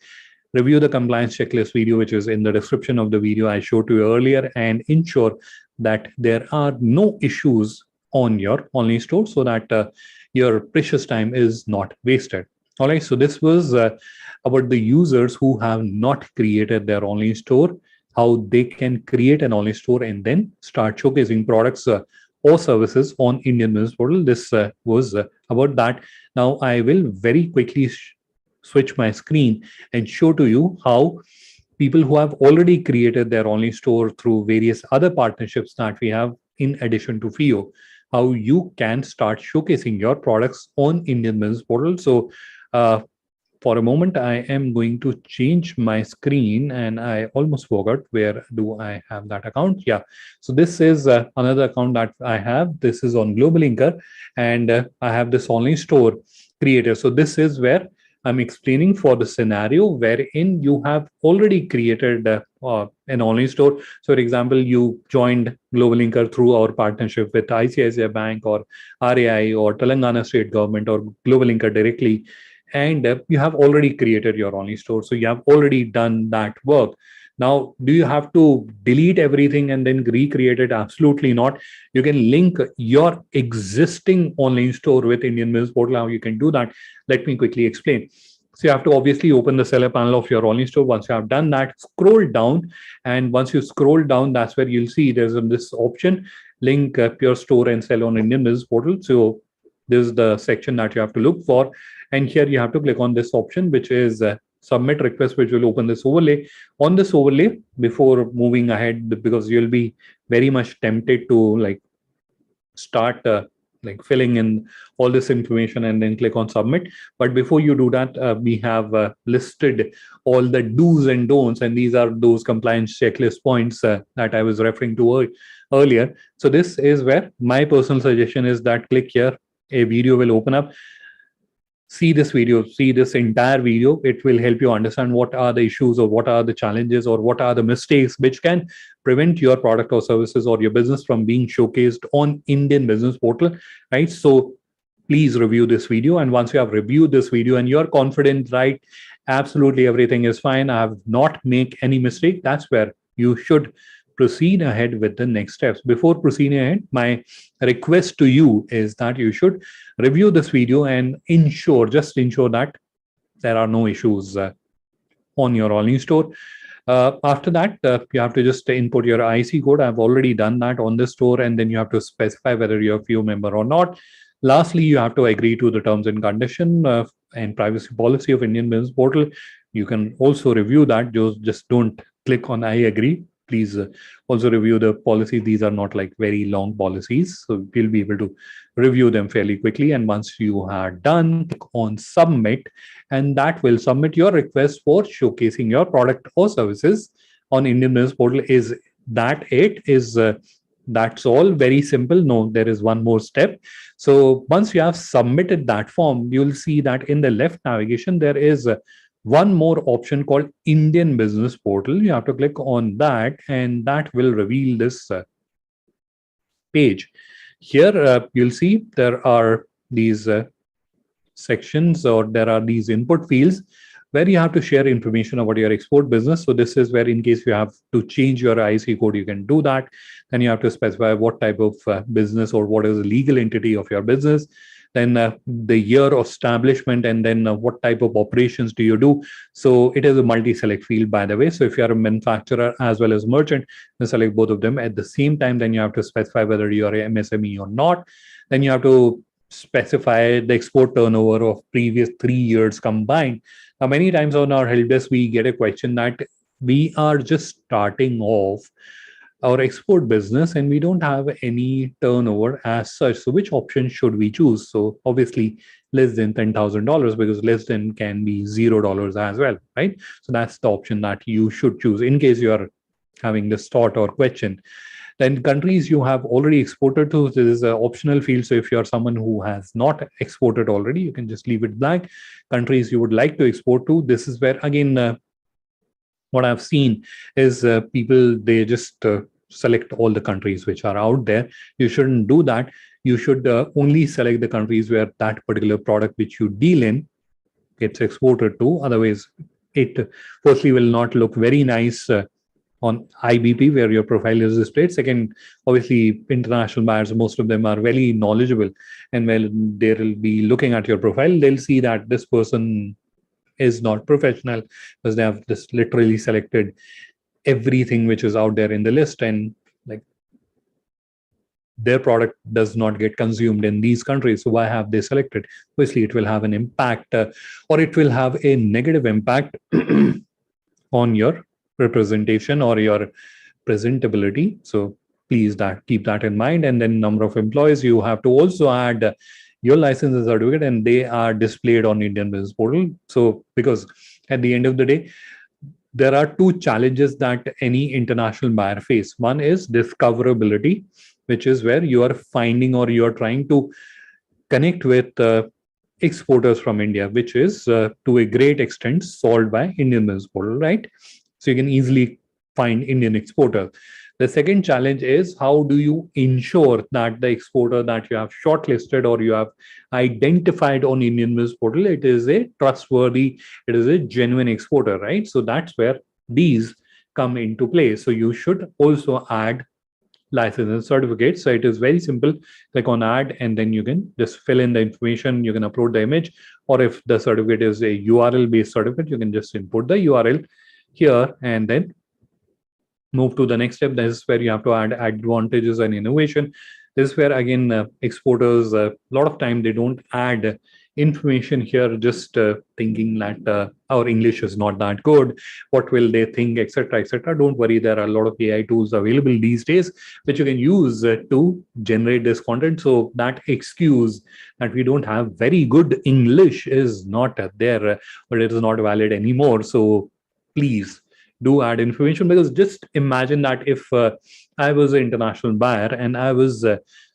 review the compliance checklist video, which is in the description of the video I showed to you earlier, and ensure that there are no issues on your online store, so that your precious time is not wasted. All right. So this was about the users who have not created their online store, how they can create an online store and then start showcasing products or services on Indian Business Portal. This was about that. Now I will very quickly switch my screen and show to you how people who have already created their online store through various other partnerships that we have in addition to FIO, how you can start showcasing your products on Indian Business Portal. So for a moment, I am going to change my screen, and I almost forgot, where do I have that account? Yeah. So this is another account that I have. This is on GlobalLinker, and I have this online store creator. So this is where I'm explaining for the scenario wherein you have already created an online store. So, for example, you joined GlobalLinker through our partnership with ICICI Bank or RAI or Telangana State Government or GlobalLinker directly, and you have already created your online store. So you have already done that work. Now, do you have to delete everything and then recreate it? Absolutely not. You can link your existing online store with Indian Business Portal. How you can do that? Let me quickly explain. So you have to obviously open the seller panel of your online store. Once you have done that, scroll down. And once you scroll down, that's where you'll see there's this option, link your store and sell on Indian Business Portal. So this is the section that you have to look for. And here you have to click on this option, which is submit request, which will open this overlay. On this overlay, before moving ahead, because you'll be very much tempted to start filling in all this information and then click on submit. But before you do that, we have listed all the do's and don'ts, and these are those compliance checklist points that I was referring to earlier. So this is where my personal suggestion is that click here, a video will open up. See this video, see this entire video. It will help you understand what are the issues or what are the challenges or what are the mistakes which can prevent your product or services or your business from being showcased on Indian Business Portal, right? So please review this video. And once you have reviewed this video and you're confident, right, absolutely everything is fine, I have not made any mistake, that's where you should proceed ahead with the next steps. Before proceeding ahead, my request to you is that you should review this video and just ensure that there are no issues on your online store. After that, you have to just input your IC code. I've already done that on the store, and then you have to specify whether you're a FIO member or not. Lastly, you have to agree to the terms and condition and privacy policy of Indian Business Portal. You can also review that. Just don't click on I agree. Please also review the policy. These are not like very long policies, so you'll be able to review them fairly quickly. And once you are done, click on submit, and that will submit your request for showcasing your product or services on Indian Business Portal. Is that it? That's all? Very simple? No, there is one more step. So once you have submitted that form, you'll see that in the left navigation there is one more option called Indian Business Portal. You have to click on that, and that will reveal this page. Here you'll see there are these sections, or there are these input fields where you have to share information about your export business. So this is where, in case you have to change your IC code, you can do that. Then you have to specify what type of business or what is the legal entity of your business. Then the year of establishment, and then what type of operations do you do. So it is a multi-select field, by the way. So if you are a manufacturer as well as merchant, you select both of them at the same time. Then you have to specify whether you are a MSME or not. Then you have to specify the export turnover of previous 3 years combined. Now, many times on our help desk, we get a question that we are just starting off our export business and we don't have any turnover as such. So which option should we choose? So obviously less than $10,000, because less than can be $0 as well, right? So that's the option that you should choose in case you are having this thought or question. Then countries you have already exported to, this is an optional field. So if you're someone who has not exported already, you can just leave it blank. Countries you would like to export to, this is where again, what I've seen is people, they just select all the countries which are out there. You shouldn't do that. You should only select the countries where that particular product which you deal in gets exported to. Otherwise, it firstly will not look very nice on IBP where your profile is displayed. Second, obviously, international buyers, most of them are very knowledgeable, and when they will be looking at your profile, they'll see that this person is not professional because they have just literally selected everything which is out there in the list, and like their product does not get consumed in these countries. So why have they selected? Obviously, it will have an impact or it will have a negative impact on your representation or your presentability. So please keep that in mind. And then number of employees, you have to also add your license and certificate, and they are displayed on Indian Business Portal. So because at the end of the day, there are two challenges that any international buyer face. One is discoverability, which is where you are finding or you are trying to connect with exporters from India, which is to a great extent solved by Indian Business Portal, right? So you can easily find Indian exporter. The second challenge is how do you ensure that the exporter that you have shortlisted or you have identified on Indian Business Portal, it is a trustworthy, it is a genuine exporter, right? So that's where these come into play. So you should also add license and certificate. So it is very simple. Click on add, and then you can just fill in the information. You can upload the image, or if the certificate is a URL based certificate, you can just import the URL here and then move to the next step. This is where you have to add advantages and innovation. This is where again exporters a lot of time they don't add information here, just thinking that our English is not that good, what will they think, etc., etc. Don't worry, there are a lot of AI tools available these days which you can use to generate this content. So that excuse that we don't have very good English is not there, but it is not valid anymore. So please do add information, because just imagine that if I was an international buyer and I was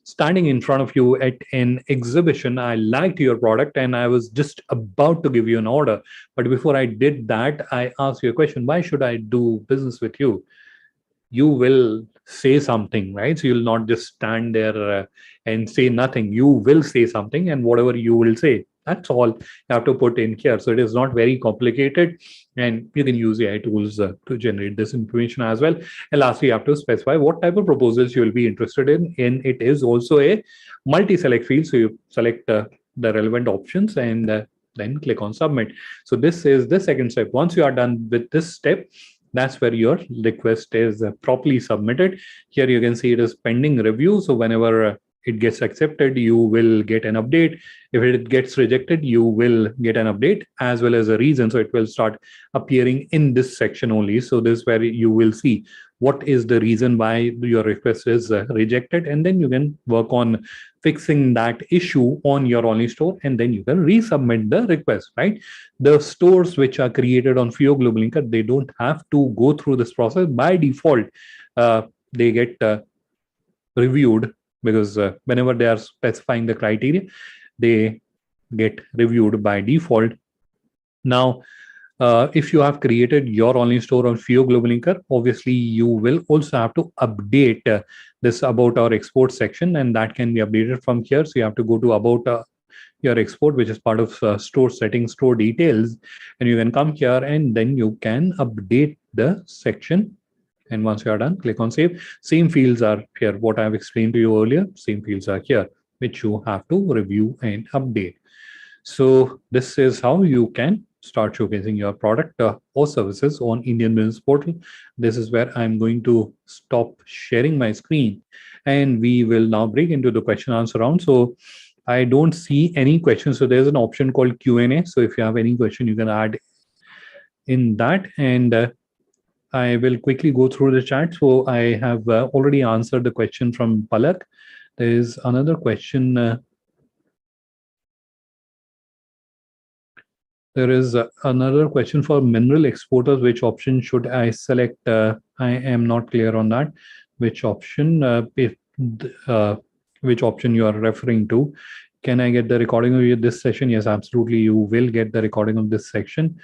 standing in front of you at an exhibition, I liked your product and I was just about to give you an order, but before I did that, I asked you a question: why should I do business with you? You will say something, right? So you'll not just stand there and say nothing. You will say something, and whatever you will say, that's all you have to put in here. So it is not very complicated, and you can use AI tools to generate this information as well. And lastly, you have to specify what type of proposals you will be interested in. And it is also a multi-select field. So you select the relevant options and then click on submit. So this is the second step. Once you are done with this step, that's where your request is properly submitted. Here you can see it is pending review. So whenever it gets accepted, you will get an update. If it gets rejected, you will get an update as well as a reason. So it will start appearing in this section only. So this is where you will see what is the reason why your request is rejected, and then you can work on fixing that issue on your online store, and then you can resubmit the request, right? The stores which are created on FIO GlobalLinker, they don't have to go through this process. By default, they get reviewed, because whenever they are specifying the criteria, they get reviewed by default. Now, if you have created your online store on FIO GlobalLinker, obviously you will also have to update this about our export section, and that can be updated from here. So you have to go to about your export, which is part of store settings, store details, and you can come here and then you can update the section. And once you are done, click on save. Same fields are here. What I've explained to you earlier, same fields are here, which you have to review and update. So this is how you can start showcasing your product or services on Indian Business Portal. This is where I'm going to stop sharing my screen, and we will now break into the question answer round. So I don't see any questions. So there's an option called Q&A. So if you have any question, you can add in that, and I will quickly go through the chat. So I have already answered the question from Palak. There is another question. There is another question for mineral exporters. Which option should I select? I am not clear on that. Which option? Which option you are referring to? Can I get the recording of this session? Yes, absolutely. You will get the recording of this section.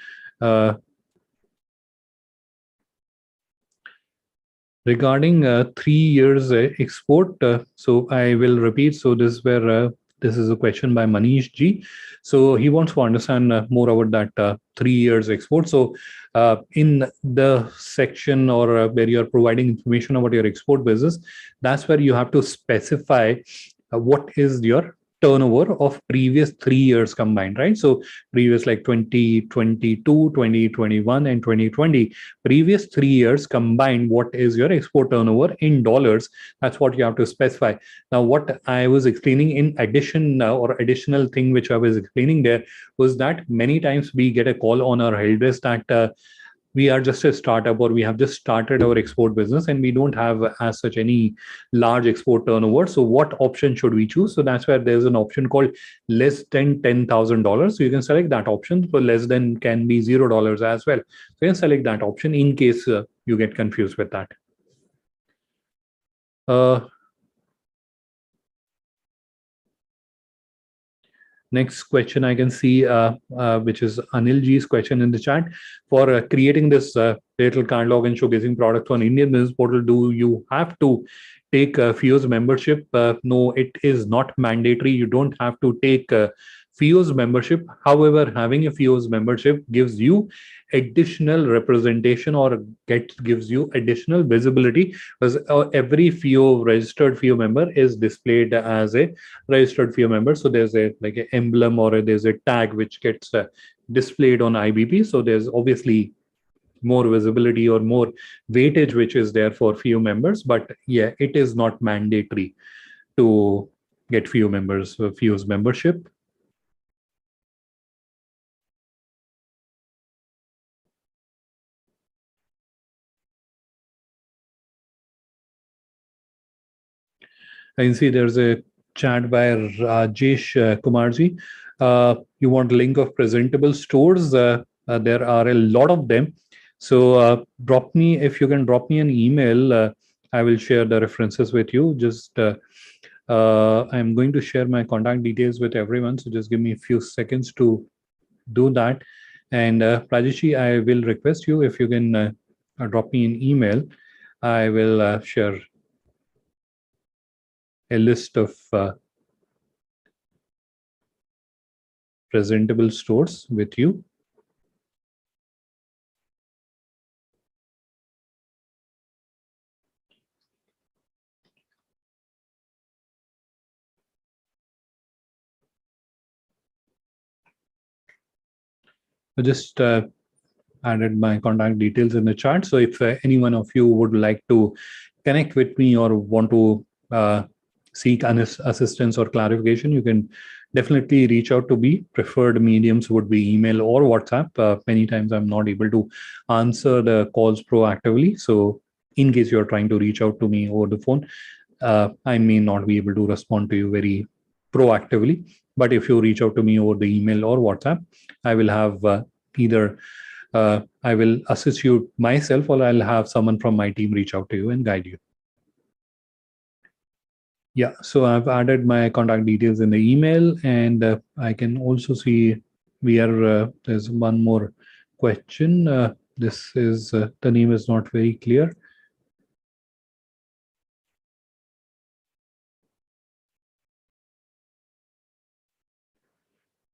Regarding 3 years export, so I will repeat. So this is where this is a question by Manish G. So he wants to understand more about that 3 years export. So in the section or where you're providing information about your export business, that's where you have to specify what is your turnover of previous 3 years combined, right? So previous like 2022, 2021, and 2020, previous 3 years combined, what is your export turnover in dollars? That's what you have to specify. Now, what I was explaining in addition or additional thing which I was explaining there was that many times we get a call on our help desk that we are just a startup, or we have just started our export business, and we don't have as such any large export turnover. So what option should we choose? So that's where there's an option called less than $10,000. So you can select that option. So less than can be $0 as well. So you can select that option in case you get confused with that. Next question I can see, which is Anil G's question in the chat. For creating this digital catalog and showcasing products on Indian business portal, do you have to take FIOS membership? No, it is not mandatory. You don't have to take FIOS membership. However, having a FIOS membership gives you additional representation, or gives you additional visibility, because every FIO registered FIO member is displayed as a registered FIO member. So there's a like an emblem, or there's a tag which gets displayed on IBP. So there's obviously more visibility or more weightage which is there for FIO members. But yeah, it is not mandatory to get FIO members, FIO's membership. I can see there's a chat by Rajesh Kumarji. You want a link of presentable stores? There are a lot of them. So drop me, if you can drop me an email, I will share the references with you. Just I'm going to share my contact details with everyone. So just give me a few seconds to do that. And Rajeshi, I will request you if you can drop me an email. I will share a list of presentable stores with you. I just added my contact details in the chat. So if any one of you would like to connect with me or want to seek assistance or clarification, you can definitely reach out to me. Preferred mediums would be email or WhatsApp. Many times I'm not able to answer the calls proactively. So in case you're trying to reach out to me over the phone, I may not be able to respond to you very proactively. But if you reach out to me over the email or WhatsApp, I will have either I will assist you myself, or I'll have someone from my team reach out to you and guide you. Yeah, so I've added my contact details in the email, and I can also see there's one more question. This is the name is not very clear.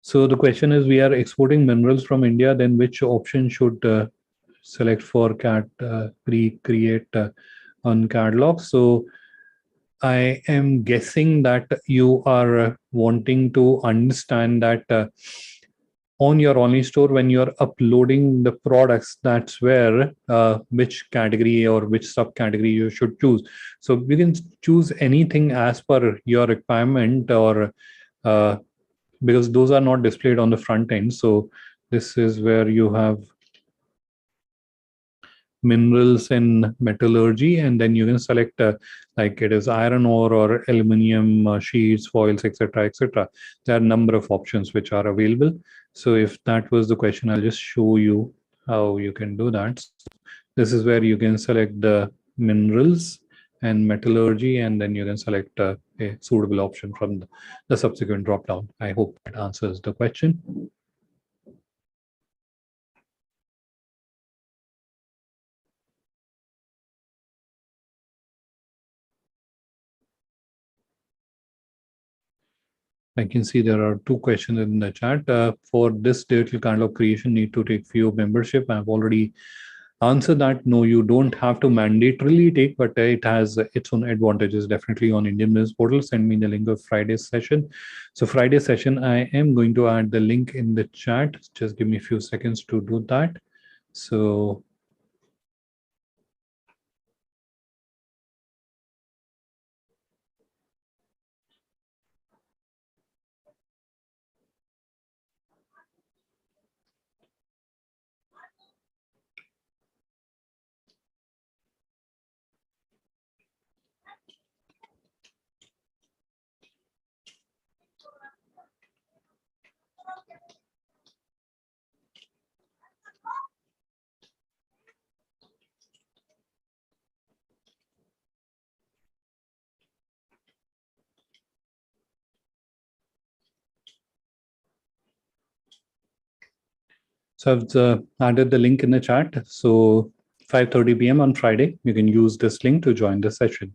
So the question is, we are exporting minerals from India, then which option should select for create on catalog? So I am guessing that you are wanting to understand that on your online store, when you're uploading the products, that's where which category or which subcategory you should choose. So you can choose anything as per your requirement, or because those are not displayed on the front end. So this is where you have minerals and metallurgy, and then you can select like it is iron ore or aluminum sheets, foils, etc., etc. There are a number of options which are available. So if that was the question, I'll just show you how you can do that. This is where you can select the minerals and metallurgy, and then you can select a suitable option from the subsequent drop down. I hope that answers the question. I can see there are two questions in the chat. For this digital catalog creation, need to take FIO membership. I've already answered that. No, you don't have to mandatorily take, but it has its own advantages definitely on Indian Business Portal. Send me the link of Friday's session. So Friday's session, I am going to add the link in the chat. Just give me a few seconds to do that. So So I've added the link in the chat. So 5:30 p.m. on Friday, you can use this link to join the session.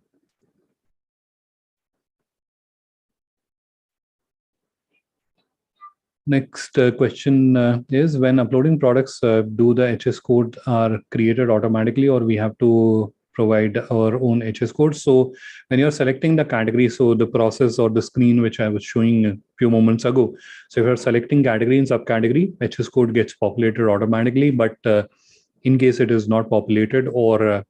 Next question is, when uploading products, do the HS code are created automatically, or we have to provide our own HS code? So when you're selecting the category, so the process or the screen which I was showing a few moments ago, so if you're selecting category and subcategory, HS code gets populated automatically. But in case it is not populated, or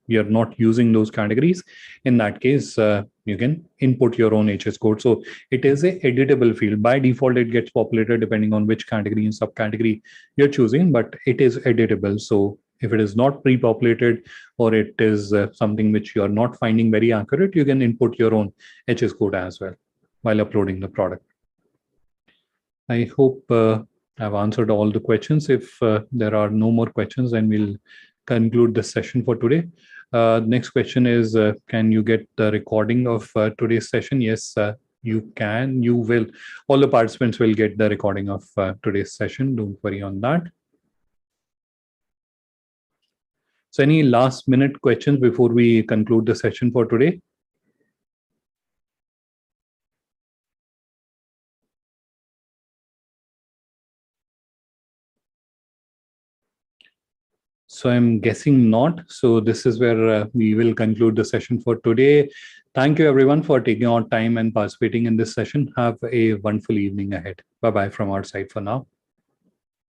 you're not using those categories, in that case, you can input your own HS code. So it is a editable field. By default, it gets populated depending on which category and subcategory you're choosing, but it is editable. So if it is not pre-populated, or it is something which you're not finding very accurate, you can input your own HS code as well while uploading the product. I hope I've answered all the questions. If there are no more questions, then we'll conclude the session for today. Next question is, can you get the recording of today's session? Yes, you can. You will. All the participants will get the recording of today's session. Don't worry on that. So any last minute questions before we conclude the session for today? So I'm guessing not. So this is where we will conclude the session for today. Thank you everyone for taking out time and participating in this session. Have a wonderful evening ahead. Bye-bye from our side for now.